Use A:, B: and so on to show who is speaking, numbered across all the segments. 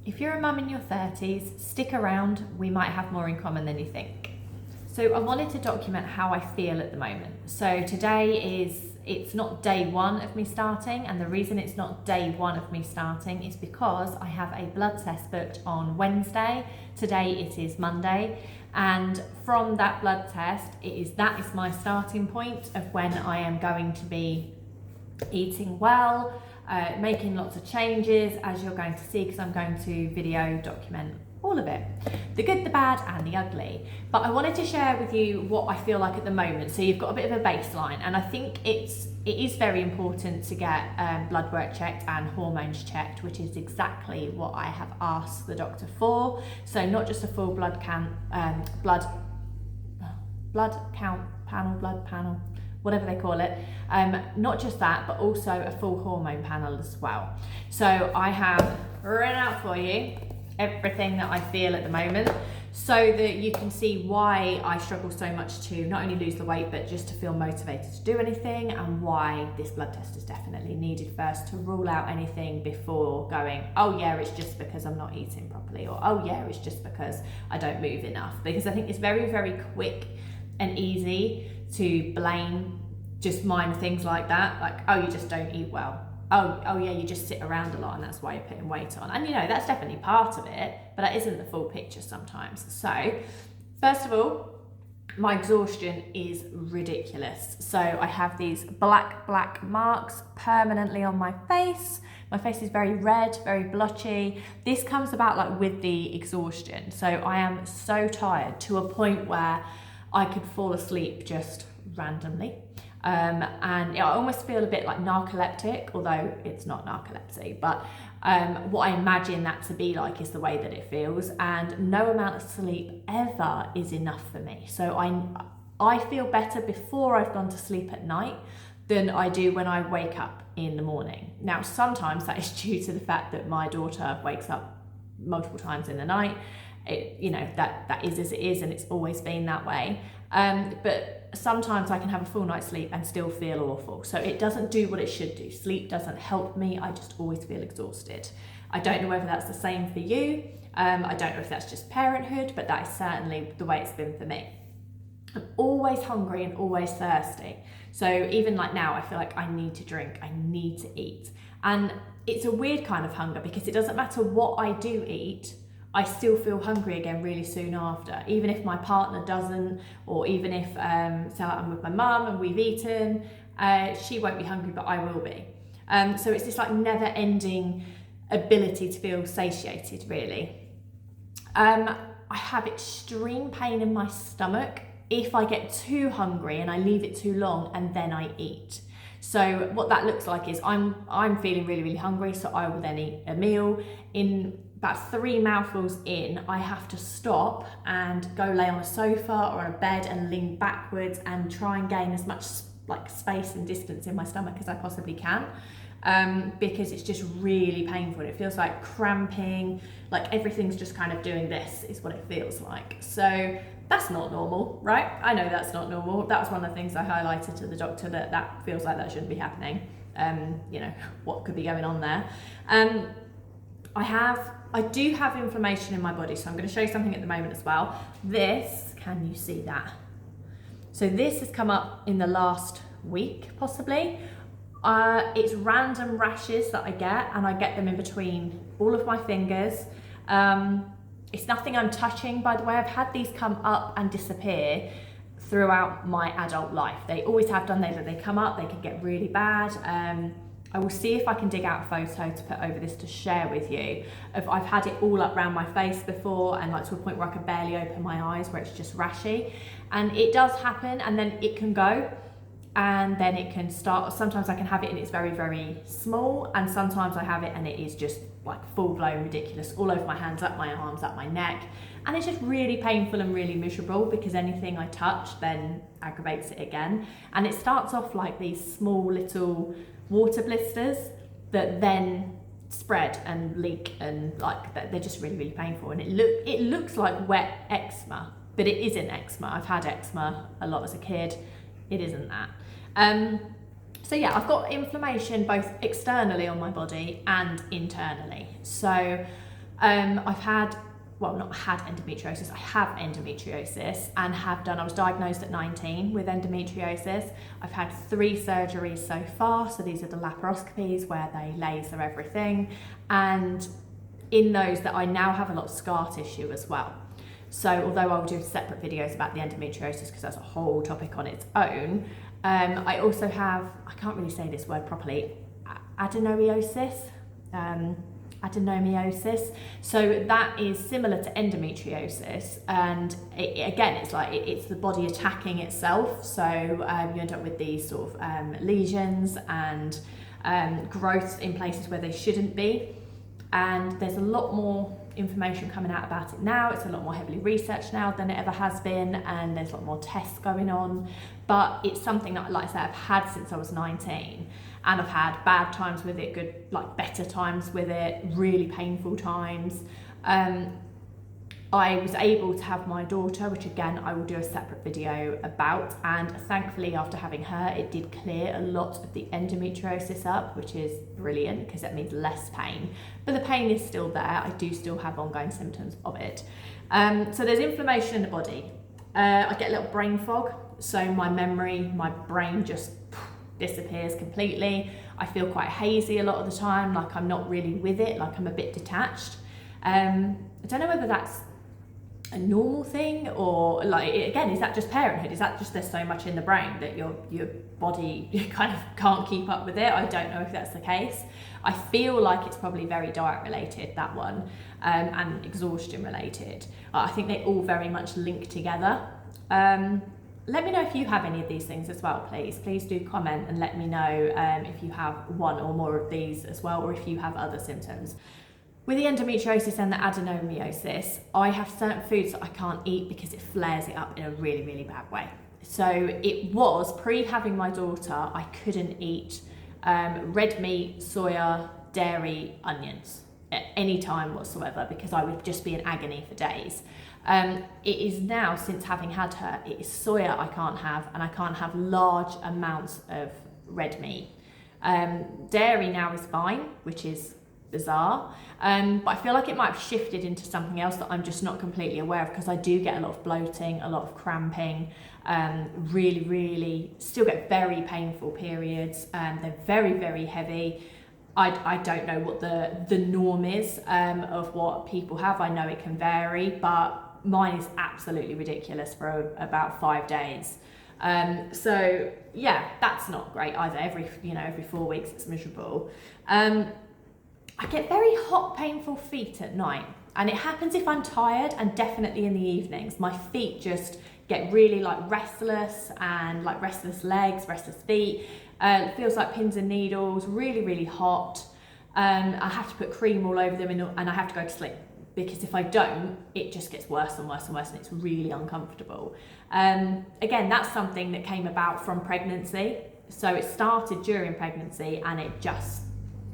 A: If you're a mum in your 30s, stick around, we might have more in common than you think. So I wanted to document how I feel at the moment. So today it's not day one of me starting, and the reason it's not day one of me starting is because I have a blood test booked on Wednesday. Today it is Monday, and from that blood test, that is my starting point of when I am going to be eating well, making lots of changes, as you're going to see, because I'm going to video document all of it, the good, the bad and the ugly. But I wanted to share with you what I feel like at the moment, so you've got a bit of a baseline. And I think it is very important to get blood work checked and hormones checked, which is exactly what I have asked the doctor for. So not just a full blood count panel, whatever they call it, not just that, but also a full hormone panel as well. So I have written out for you everything that I feel at the moment, so that you can see why I struggle so much to not only lose the weight, but just to feel motivated to do anything, and why this blood test is definitely needed first, to rule out anything before going, oh yeah, it's just because I'm not eating properly, or oh yeah, it's just because I don't move enough. Because I think it's very, very quick and easy to blame just minor things like that, like, oh, you just don't eat well. Oh yeah, you just sit around a lot and that's why you're putting weight on. And you know, that's definitely part of it, but that isn't the full picture sometimes. So first of all, my exhaustion is ridiculous. So I have these black marks permanently on my face. My face is very red, very blotchy. This comes about like with the exhaustion. So I am so tired to a point where I could fall asleep just randomly. And I almost feel a bit like narcoleptic, although it's not narcolepsy, but what I imagine that to be like is the way that it feels, and no amount of sleep ever is enough for me. So I feel better before I've gone to sleep at night than I do when I wake up in the morning. Now, sometimes that is due to the fact that my daughter wakes up multiple times in the night. That is as it is, and it's always been that way. But sometimes I can have a full night's sleep and still feel awful. So it doesn't do what it should do. Sleep doesn't help me. I just always feel exhausted. I don't know whether that's the same for you. I don't know if that's just parenthood, but that is certainly the way it's been for me. I'm always hungry and always thirsty. So even like now, I feel like I need to drink, I need to eat. And it's a weird kind of hunger, because it doesn't matter what I do eat, I still feel hungry again really soon after, even if my partner doesn't, or even if so I'm with my mum and we've eaten, she won't be hungry, but I will be. So it's this like never ending ability to feel satiated, really. I have extreme pain in my stomach if I get too hungry and I leave it too long and then I eat. So what that looks like is I'm feeling really, really hungry, so I will then eat a meal. In about 3 mouthfuls in, I have to stop and go lay on a sofa or on a bed and lean backwards and try and gain as much like space and distance in my stomach as I possibly can, because it's just really painful. It feels like cramping, like everything's just kind of doing this, is what it feels like. So that's not normal, right? I know that's not normal. That was one of the things I highlighted to the doctor, that feels like that shouldn't be happening. What could be going on there? I do have inflammation in my body, so I'm going to show you something at the moment as well. Can you see that? So this has come up in the last week, possibly. It's random rashes that I get, and I get them in between all of my fingers. It's nothing I'm touching, by the way. I've had these come up and disappear throughout my adult life. They always have done. They come up, they can get really bad. I will see if I can dig out a photo to put over this to share with you. I've had it all up around my face before, and like to a point where I can barely open my eyes, where it's just rashy. And it does happen, and then it can go, and then it can start. Sometimes I can have it and it's very, very small, and sometimes I have it and it is just like full blown ridiculous, all over my hands, up my arms, up my neck. And it's just really painful and really miserable, because anything I touch then aggravates it again. And it starts off like these small little water blisters that then spread and leak, and like they're just really, really painful. And it looks like wet eczema, but it isn't eczema. I've had eczema a lot as a kid. It isn't that. So yeah, I've got inflammation both externally on my body and internally. So I've had, well, not had endometriosis, I have endometriosis and I was diagnosed at 19 with endometriosis. I've had 3 surgeries so far. So these are the laparoscopies where they laser everything. And in those that I now have a lot of scar tissue as well. So although I'll do separate videos about the endometriosis because that's a whole topic on its own, I also have, I can't really say this word properly, adenomyosis. Adenomyosis. So that is similar to endometriosis, and it's the body attacking itself. So you end up with these sort of lesions and growths in places where they shouldn't be. And there's a lot more information coming out about it now. It's a lot more heavily researched now than it ever has been, and there's a lot more tests going on. But it's something that, like I said, I've had since I was 19, and I've had bad times with it, good, like better times with it, really painful times. I was able to have my daughter, which again I will do a separate video about, and thankfully after having her it did clear a lot of the endometriosis up, which is brilliant because that means less pain, but the pain is still there. I do still have ongoing symptoms of it. So there's inflammation in the body. I get a little brain fog, so my memory, my brain just disappears completely. I feel quite hazy a lot of the time, like I'm not really with it, like I'm a bit detached. I don't know whether that's a normal thing, or like, again, is that just parenthood? Is that just there's so much in the brain that your body kind of can't keep up with it? I don't know if that's the case. I feel like it's probably very diet related, that one, and exhaustion related. I think they all very much link together. Let me know if you have any of these things as well, please. Please do comment and let me know if you have one or more of these as well, or if you have other symptoms. With the endometriosis and the adenomyosis, I have certain foods that I can't eat because it flares it up in a really, really bad way. So it was, pre-having my daughter, I couldn't eat red meat, soya, dairy, onions at any time whatsoever because I would just be in agony for days. It is now, since having had her, it is soya I can't have, and I can't have large amounts of red meat. Dairy now is fine, which is bizarre, but I feel like it might have shifted into something else that I'm just not completely aware of, because I do get a lot of bloating, a lot of cramping, really still get very painful periods. They're very, very heavy. I don't know what the norm is of what people have. I know it can vary, but mine is absolutely ridiculous for about 5 days. So yeah, that's not great either. Every 4 weeks it's miserable. I get very hot, painful feet at night, and it happens if I'm tired, and definitely in the evenings. My feet just get really like restless, and like restless legs, restless feet. It feels like pins and needles, really hot. I have to put cream all over them, and I have to go to sleep, because if I don't, it just gets worse and worse and worse, and it's really uncomfortable. Again, that's something that came about from pregnancy. So it started during pregnancy, and it just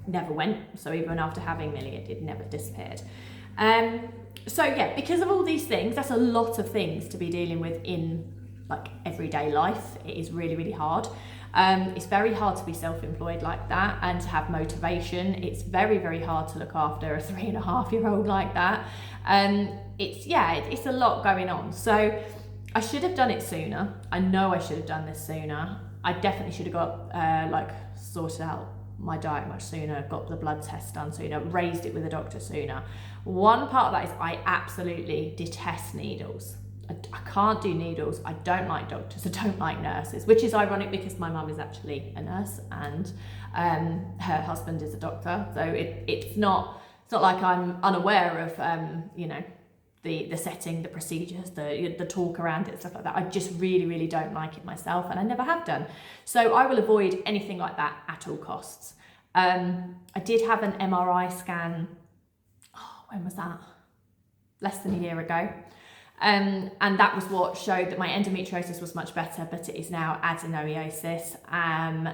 A: never went. So even after having Millie, it never disappeared. So yeah, because of all these things, that's a lot of things to be dealing with in like everyday life. It is really hard. It's very hard to be self-employed like that and to have motivation. It's very hard to look after a 3.5-year-old like that. It's a lot going on. So I should have done it sooner. I know I should have done this sooner. I definitely should have got sorted out my diet much sooner, got the blood test done sooner, raised it with a doctor sooner. One part of that is I absolutely detest needles. I can't do needles. I don't like doctors. I don't like nurses, which is ironic because my mum is actually a nurse and her husband is a doctor. So it's not like I'm unaware of the setting, the procedures, the talk around it, stuff like that. I just really don't like it myself, and I never have done. So I will avoid anything like that at all costs. I did have an MRI scan, when was that? Less than a year ago. And that was what showed that my endometriosis was much better, but it is now adenomyosis. And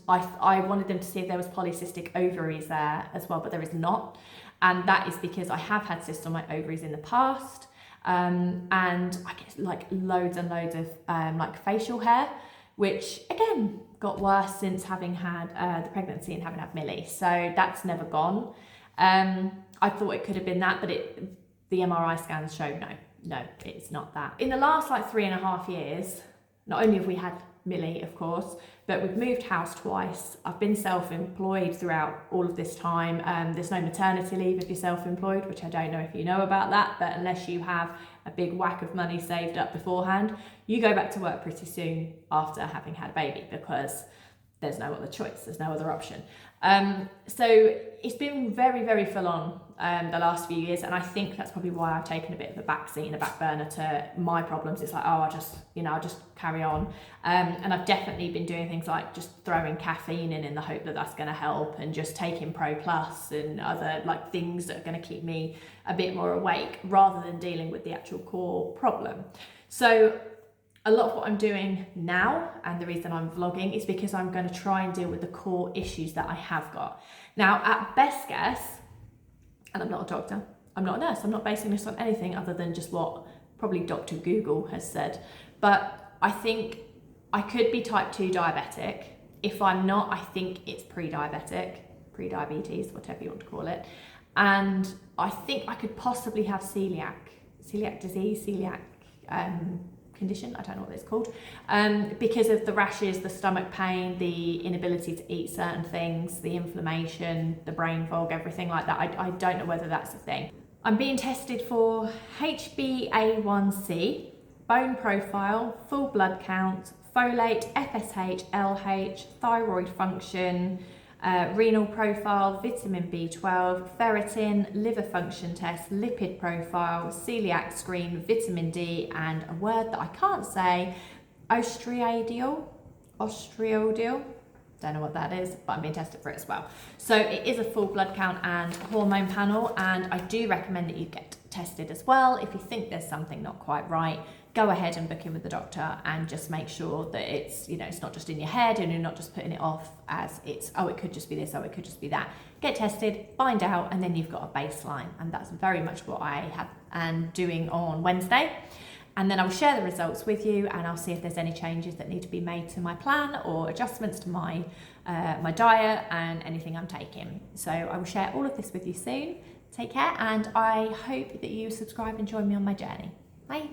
A: I wanted them to see if there was polycystic ovaries there as well, but there is not. And that is because I have had cysts on my ovaries in the past, and I get like loads and loads of like facial hair, which again got worse since having had the pregnancy and having had Millie. So that's never gone. I thought it could have been that, but the MRI scans showed no, it's not that. In the last like 3.5 years, not only have we had Millie, of course, but we've moved house twice. I've been self-employed throughout all of this time. There's no maternity leave if you're self-employed, which I don't know if you know about that, but unless you have a big whack of money saved up beforehand, you go back to work pretty soon after having had a baby, because there's no other choice, there's no other option. So it's been very, very full on the last few years, and I think that's probably why I've taken a bit of a backseat and a back burner to my problems. It's like, oh, I'll just carry on. And I've definitely been doing things like just throwing caffeine in the hope that that's going to help, and just taking Pro Plus and other like things that are going to keep me a bit more awake, rather than dealing with the actual core problem. So a lot of what I'm doing now, and the reason I'm vlogging, is because I'm going to try and deal with the core issues that I have got. Now, at best guess, and I'm not a doctor, I'm not a nurse, I'm not basing this on anything other than just what probably Dr. Google has said, but I think I could be type 2 diabetic. If I'm not, I think it's pre-diabetes, whatever you want to call it. And I think I could possibly have celiac disease, condition, I don't know what it's called, because of the rashes, the stomach pain, the inability to eat certain things, the inflammation, the brain fog, everything like that. I don't know whether that's a thing. I'm being tested for HbA1c, bone profile, full blood count, folate, FSH, LH, thyroid function, renal profile, vitamin B12, ferritin, liver function test, lipid profile, celiac screen, vitamin D, and a word that I can't say, ostradiol, don't know what that is, but I'm being tested for it as well. So it is a full blood count and hormone panel, and I do recommend that you get tested as well. If you think there's something not quite right, go ahead and book in with the doctor, and just make sure that it's, it's not just in your head, and you're not just putting it off as it's, oh, it could just be this, oh, it could just be that. Get tested, find out, and then you've got a baseline. And that's very much what I am doing on Wednesday. And then I'll share the results with you, and I'll see if there's any changes that need to be made to my plan, or adjustments to my my diet and anything I'm taking. So I will share all of this with you soon. Take care, and I hope that you subscribe and join me on my journey. Bye.